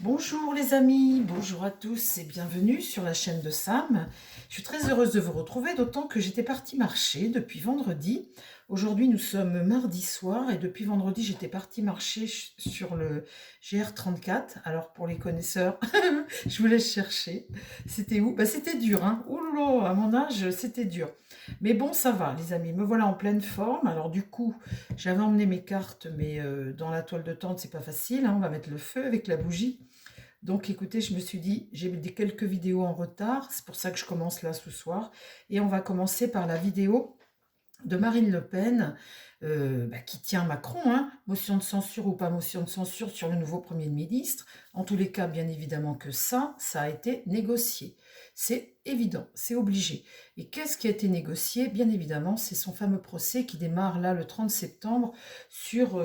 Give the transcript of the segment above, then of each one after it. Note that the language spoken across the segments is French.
Bonjour les amis, bonjour à tous et bienvenue sur la chaîne de Sam. Je suis très heureuse de vous retrouver, d'autant que j'étais partie marcher depuis vendredi. Aujourd'hui nous sommes mardi soir et depuis vendredi j'étais partie marcher sur le GR34. Alors pour les connaisseurs, je vous laisse chercher. C'était où? C'était dur, hein. Ouh là là, à mon âge c'était dur. Mais bon, ça va les amis, me voilà en pleine forme. Alors du coup, j'avais emmené mes cartes, mais dans la toile de tente c'est pas facile, hein. On va mettre le feu avec la bougie. Donc écoutez, je me suis dit, j'ai quelques vidéos en retard, c'est pour ça que je commence là ce soir. Et on va commencer par la vidéo de Marine Le Pen, qui tient Macron, hein, motion de censure ou pas motion de censure sur le nouveau Premier ministre. En tous les cas, bien évidemment que ça a été négocié. C'est évident, c'est obligé. Et qu'est-ce qui a été négocié? Bien évidemment, c'est son fameux procès qui démarre là le 30 septembre sur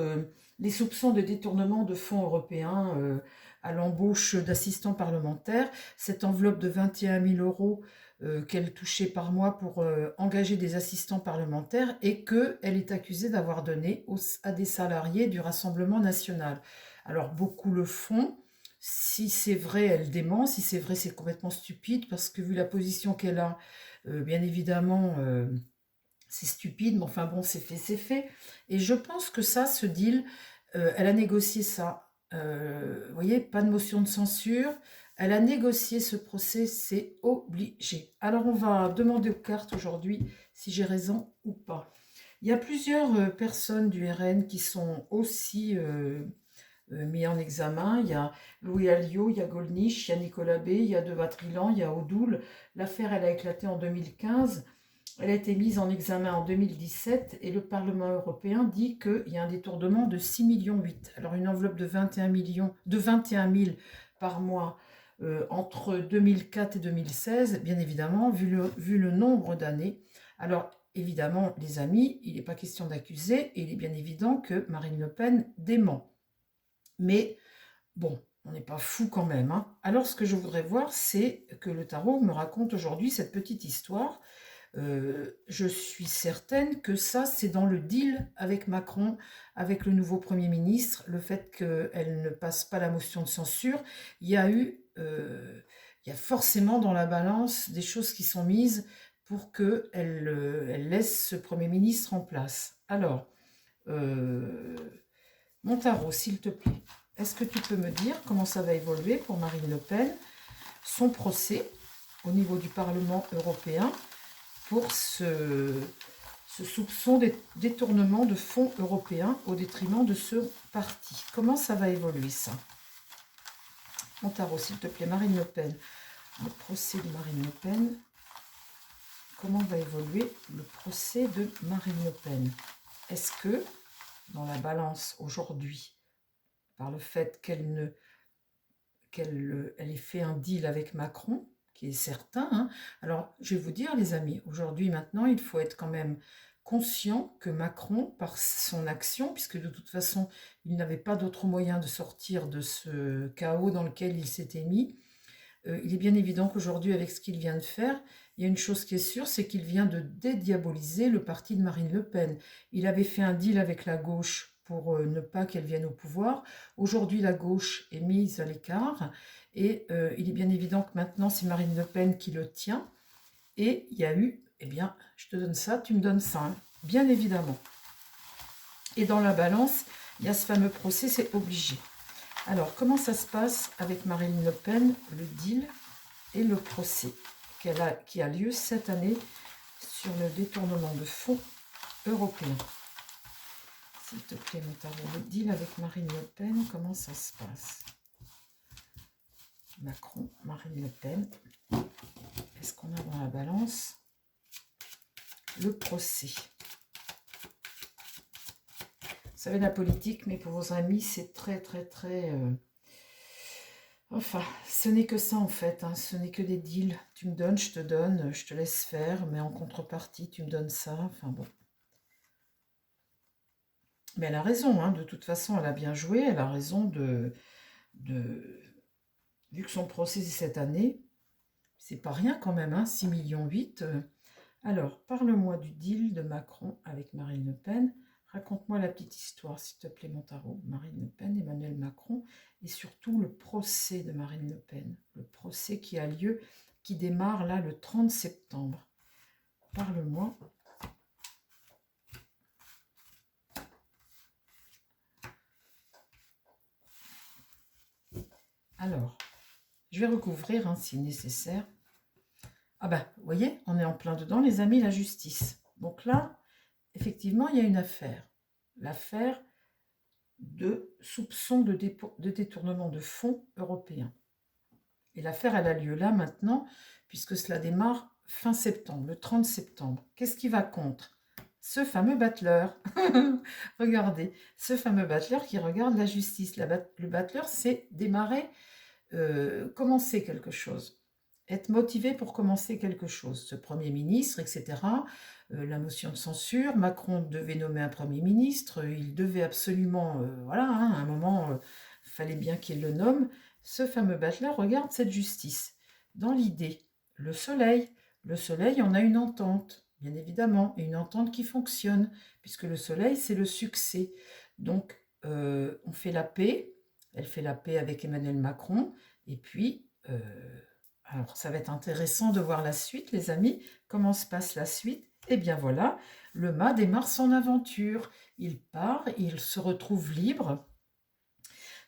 les soupçons de détournement de fonds européens à l'embauche d'assistants parlementaires. Cette enveloppe de 21 000 euros qu'elle touchait par mois pour engager des assistants parlementaires et qu'elle est accusée d'avoir donné à des salariés du Rassemblement national. Alors beaucoup le font. Si c'est vrai, elle dément. Si c'est vrai, c'est complètement stupide parce que vu la position qu'elle a, bien évidemment, c'est stupide, mais enfin bon, c'est fait, c'est fait. Et je pense que ça, ce deal, elle a négocié ça. Vous voyez, pas de motion de censure. Elle a négocié ce procès, c'est obligé. Alors on va demander aux cartes aujourd'hui si j'ai raison ou pas. Il y a plusieurs personnes du RN qui sont aussi mis en examen. Il y a Louis Alliot, il y a Gollnisch, il y a Nicolas B, il y a De Vatrilan, il y a Odoul. L'affaire, elle a éclaté en 2015. Elle a été mise en examen en 2017 et le Parlement européen dit qu'il y a un détournement de 6,8 millions. Alors une enveloppe de 21 millions, de 21 000 par mois entre 2004 et 2016, bien évidemment, vu le nombre d'années. Alors évidemment, les amis, il n'est pas question d'accuser et il est bien évident que Marine Le Pen dément. Mais bon, on n'est pas fou quand même, hein. Alors ce que je voudrais voir, c'est que le tarot me raconte aujourd'hui cette petite histoire. Je suis certaine que ça, c'est dans le deal avec Macron, avec le nouveau Premier ministre, le fait qu'elle ne passe pas la motion de censure. Il y a il y a forcément dans la balance des choses qui sont mises pour qu'elle elle laisse ce Premier ministre en place. Alors, euh, mon tarot, s'il te plaît, est-ce que tu peux me dire comment ça va évoluer pour Marine Le Pen, son procès au niveau du Parlement européen pour ce soupçon de détournement de fonds européens au détriment de ce parti? Comment ça va évoluer ça? Mon tarot, s'il te plaît, Marine Le Pen. Le procès de Marine Le Pen. Comment va évoluer le procès de Marine Le Pen? Est-ce que, dans la balance aujourd'hui, par le fait qu'elle ait fait un deal avec Macron, qui est certain, hein. Alors, je vais vous dire, les amis, aujourd'hui, maintenant, il faut être quand même conscient que Macron, par son action, puisque de toute façon, il n'avait pas d'autre moyen de sortir de ce chaos dans lequel il s'était mis, il est bien évident qu'aujourd'hui, avec ce qu'il vient de faire, il y a une chose qui est sûre, c'est qu'il vient de dédiaboliser le parti de Marine Le Pen. Il avait fait un deal avec la gauche pour ne pas qu'elle vienne au pouvoir. Aujourd'hui, la gauche est mise à l'écart et il est bien évident que maintenant, c'est Marine Le Pen qui le tient. Et il y a eu, eh bien, je te donne ça, tu me donnes ça, hein, bien évidemment. Et dans la balance, il y a ce fameux procès, c'est obligé. Alors, comment ça se passe avec Marine Le Pen, le deal et le procès qui a lieu cette année sur le détournement de fonds européens? S'il te plaît, mon tarot, le deal avec Marine Le Pen, comment ça se passe? Macron, Marine Le Pen. Est-ce qu'on a dans la balance le procès? Vous savez, la politique, mais pour vos amis, c'est très, très, très... Enfin, ce n'est que ça en fait, hein. Ce n'est que des deals. Tu me donnes, je te laisse faire, mais en contrepartie, tu me donnes ça. Enfin bon. Mais elle a raison, hein. De toute façon, elle a bien joué. Elle a raison vu que son procès est cette année, c'est pas rien quand même, hein, 6,8 millions. Alors, parle-moi du deal de Macron avec Marine Le Pen. Raconte-moi la petite histoire, s'il te plaît, mon tarot. Marine Le Pen, Emmanuel Macron, et surtout le procès de Marine Le Pen. Le procès qui a lieu, qui démarre là le 30 septembre. Parle-moi. Alors, je vais recouvrir hein, si nécessaire. Ah ben, vous voyez, on est en plein dedans, les amis, la justice. Donc là, effectivement, il y a une affaire. L'affaire de soupçon de détournement de fonds européens. Et l'affaire, elle a lieu là maintenant, puisque cela démarre fin septembre, le 30 septembre. Qu'est-ce qui va contre? Ce fameux battleur. Regardez, ce fameux battleur qui regarde la justice. Le battleur, c'est démarrer, commencer quelque chose. Être motivé pour commencer quelque chose. Ce Premier ministre, etc., la motion de censure, Macron devait nommer un Premier ministre, il devait absolument, voilà, hein, à un moment, il fallait bien qu'il le nomme. Ce fameux battleur regarde cette justice. Dans l'idée, le soleil, on a une entente, bien évidemment, et une entente qui fonctionne, puisque le soleil, c'est le succès. Donc, on fait la paix, elle fait la paix avec Emmanuel Macron, et puis... alors, ça va être intéressant de voir la suite, les amis. Comment se passe la suite? Eh bien voilà, le mât démarre son aventure. Il part, il se retrouve libre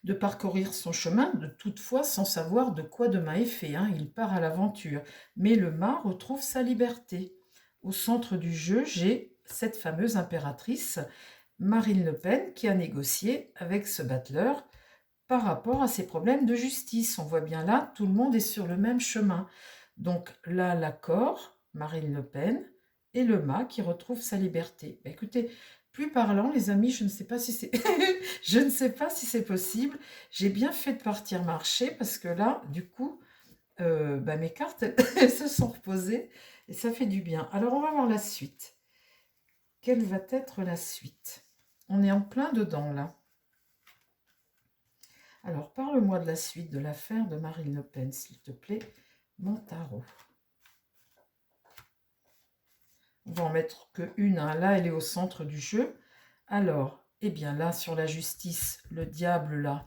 de parcourir son chemin, de toutefois sans savoir de quoi demain est fait. Hein. Il part à l'aventure. Mais le mât retrouve sa liberté. Au centre du jeu, j'ai cette fameuse impératrice, Marine Le Pen, qui a négocié avec ce battleur par rapport à ces problèmes de justice. On voit bien là, tout le monde est sur le même chemin. Donc là, l'accord, Marine Le Pen, et le mât qui retrouve sa liberté. Bah, écoutez, plus parlant, les amis, je ne sais pas si c'est je ne sais pas si c'est possible. J'ai bien fait de partir marcher parce que là, du coup, bah, mes cartes, elles se sont reposées et ça fait du bien. Alors, on va voir la suite. Quelle va être la suite? On est en plein dedans, là. Alors, parle-moi de la suite de l'affaire de Marine Le Pen, s'il te plaît, mon tarot. On va en mettre qu'une, hein. Là, elle est au centre du jeu. Alors, eh bien là, sur la justice, le diable, là,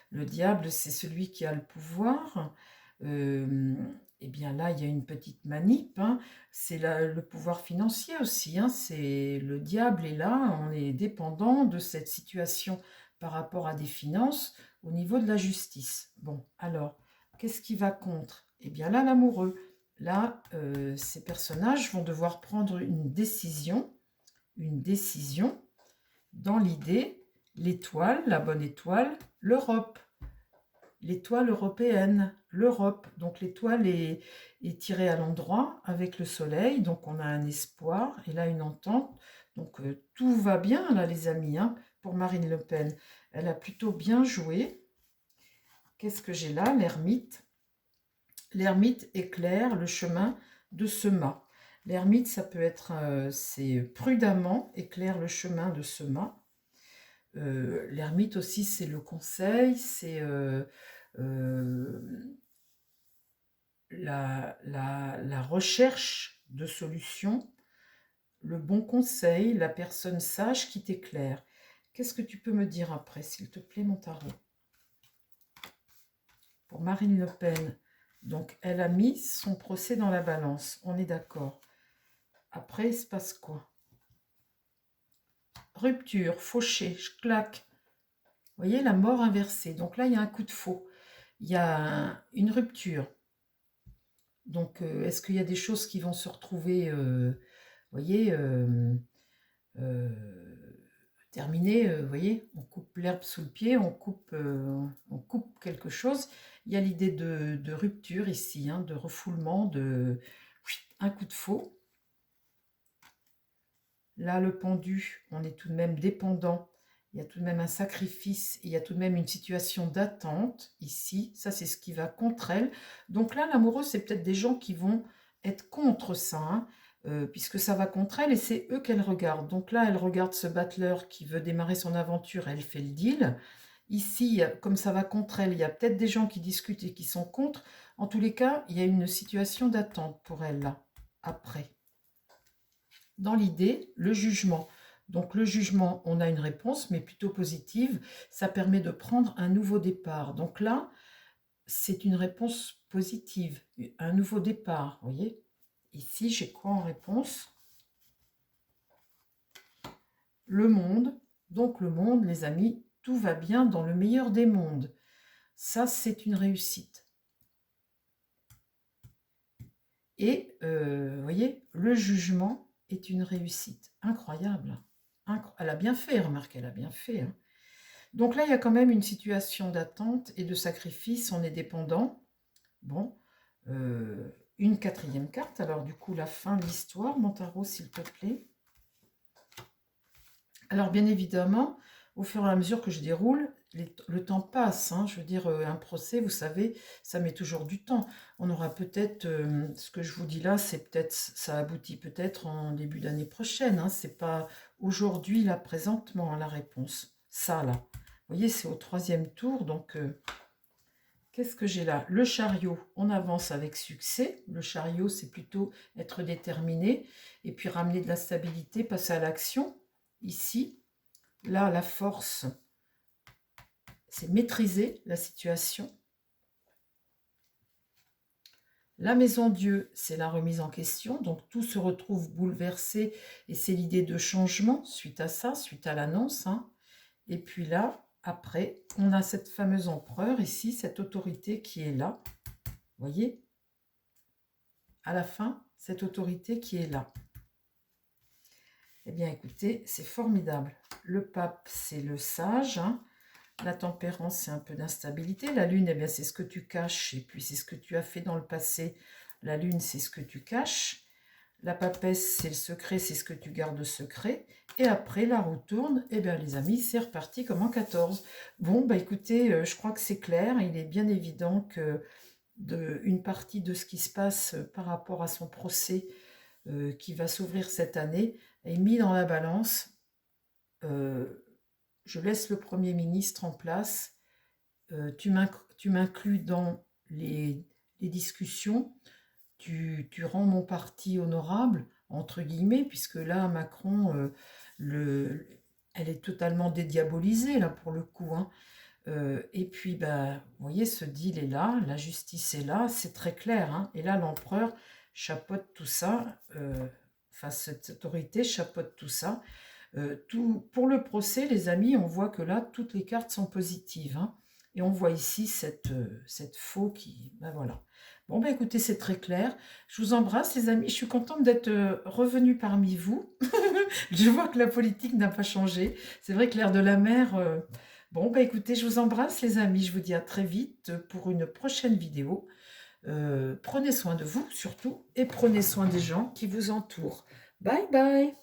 le diable, c'est celui qui a le pouvoir. Eh bien là, il y a une petite manip, hein. C'est le pouvoir financier aussi, hein. C'est le diable est là, on est dépendant de cette situation par rapport à des finances au niveau de la justice. Bon, alors, qu'est-ce qui va contre? Eh bien là, l'amoureux. Là, ces personnages vont devoir prendre une décision dans l'idée, l'étoile, la bonne étoile, l'Europe. L'étoile européenne, l'Europe. Donc l'étoile est tirée à l'endroit avec le soleil, donc on a un espoir et là une entente. Donc tout va bien là les amis, hein, pour Marine Le Pen. Elle a plutôt bien joué. Qu'est-ce que j'ai là? L'ermite. L'ermite éclaire le chemin de ce mât. L'ermite, ça peut être, c'est prudemment éclaire le chemin de ce mât. L'ermite aussi, c'est le conseil, c'est la recherche de solutions, le bon conseil, la personne sage qui t'éclaire. Qu'est-ce que tu peux me dire après, s'il te plaît, mon tarot? Pour Marine Le Pen, donc elle a mis son procès dans la balance, on est d'accord. Après, il se passe quoi? Rupture, fauché, je claque. Vous voyez, la mort inversée. Donc là, il y a un coup de faux. Il y a une rupture. Donc, est-ce qu'il y a des choses qui vont se retrouver, vous voyez, terminées, vous voyez, on coupe l'herbe sous le pied, on coupe quelque chose. Il y a l'idée de rupture ici, hein, de refoulement, un coup de faux. Là, le pendu, on est tout de même dépendant. Il y a tout de même un sacrifice, il y a tout de même une situation d'attente ici. Ça, c'est ce qui va contre elle. Donc là, l'amoureux, c'est peut-être des gens qui vont être contre ça, hein, puisque ça va contre elle et c'est eux qu'elle regarde. Donc là, elle regarde ce battleur qui veut démarrer son aventure, elle fait le deal. Ici, comme ça va contre elle, il y a peut-être des gens qui discutent et qui sont contre. En tous les cas, il y a une situation d'attente pour elle, là, après. Dans l'idée, le jugement. Donc le jugement, on a une réponse, mais plutôt positive. Ça permet de prendre un nouveau départ. Donc là, c'est une réponse positive, un nouveau départ, vous voyez. Ici, j'ai quoi en réponse? Le monde. Donc le monde, les amis, tout va bien dans le meilleur des mondes. Ça, c'est une réussite. Et, vous voyez, le jugement est une réussite. Incroyable. Elle a bien fait, remarquez, elle a bien fait. Hein. Donc là, il y a quand même une situation d'attente et de sacrifice. On est dépendant. Bon, une quatrième carte. Alors du coup, la fin de l'histoire. Mon tarot, s'il te plaît. Alors bien évidemment, au fur et à mesure que je déroule, le temps passe. Hein. Je veux dire, un procès, vous savez, ça met toujours du temps. On aura peut-être, ce que je vous dis là, c'est peut-être, ça aboutit peut-être en début d'année prochaine. Hein. C'est pas aujourd'hui, là, présentement, la réponse. Ça, là. Vous voyez, c'est au 3e tour, donc... qu'est-ce que j'ai là? Le chariot, on avance avec succès. Le chariot, c'est plutôt être déterminé et puis ramener de la stabilité, passer à l'action. Ici, là, la force, c'est maîtriser la situation. La maison Dieu, c'est la remise en question. Donc, tout se retrouve bouleversé et c'est l'idée de changement suite à ça, suite à l'annonce. Hein. Et puis là, après, on a cette fameuse empereur ici, cette autorité qui est là. Vous voyez? À la fin, cette autorité qui est là. Eh bien, écoutez, c'est formidable. Le pape, c'est le sage. Hein. La tempérance, c'est un peu d'instabilité. La lune, eh bien, c'est ce que tu caches. Et puis, c'est ce que tu as fait dans le passé. La lune, c'est ce que tu caches. La papesse, c'est le secret, c'est ce que tu gardes secret. Et après, la roue tourne. Eh bien, les amis, c'est reparti comme en 14. Bon, bah écoutez, je crois que c'est clair. Il est bien évident que une partie de ce qui se passe par rapport à son procès qui va s'ouvrir cette année est mis dans la balance. Je laisse le Premier ministre en place. Tu m'inclus dans les discussions. Tu rends mon parti honorable, entre guillemets, puisque là, Macron, elle est totalement dédiabolisée, là, pour le coup. Hein. Et puis, bah, vous voyez, ce deal est là, la justice est là, c'est très clair. Hein. Et là, l'empereur chapeaute tout ça, enfin, cette autorité chapeaute tout ça. Pour le procès, les amis, on voit que là, toutes les cartes sont positives. Hein. Et on voit ici cette faux qui... Ben voilà. Bon, ben écoutez, c'est très clair. Je vous embrasse, les amis. Je suis contente d'être revenue parmi vous. Je vois que la politique n'a pas changé. C'est vrai que l'air de la mer... Bon, bah écoutez, je vous embrasse les amis, je vous dis à très vite pour une prochaine vidéo. Prenez soin de vous surtout et prenez soin des gens qui vous entourent. Bye bye!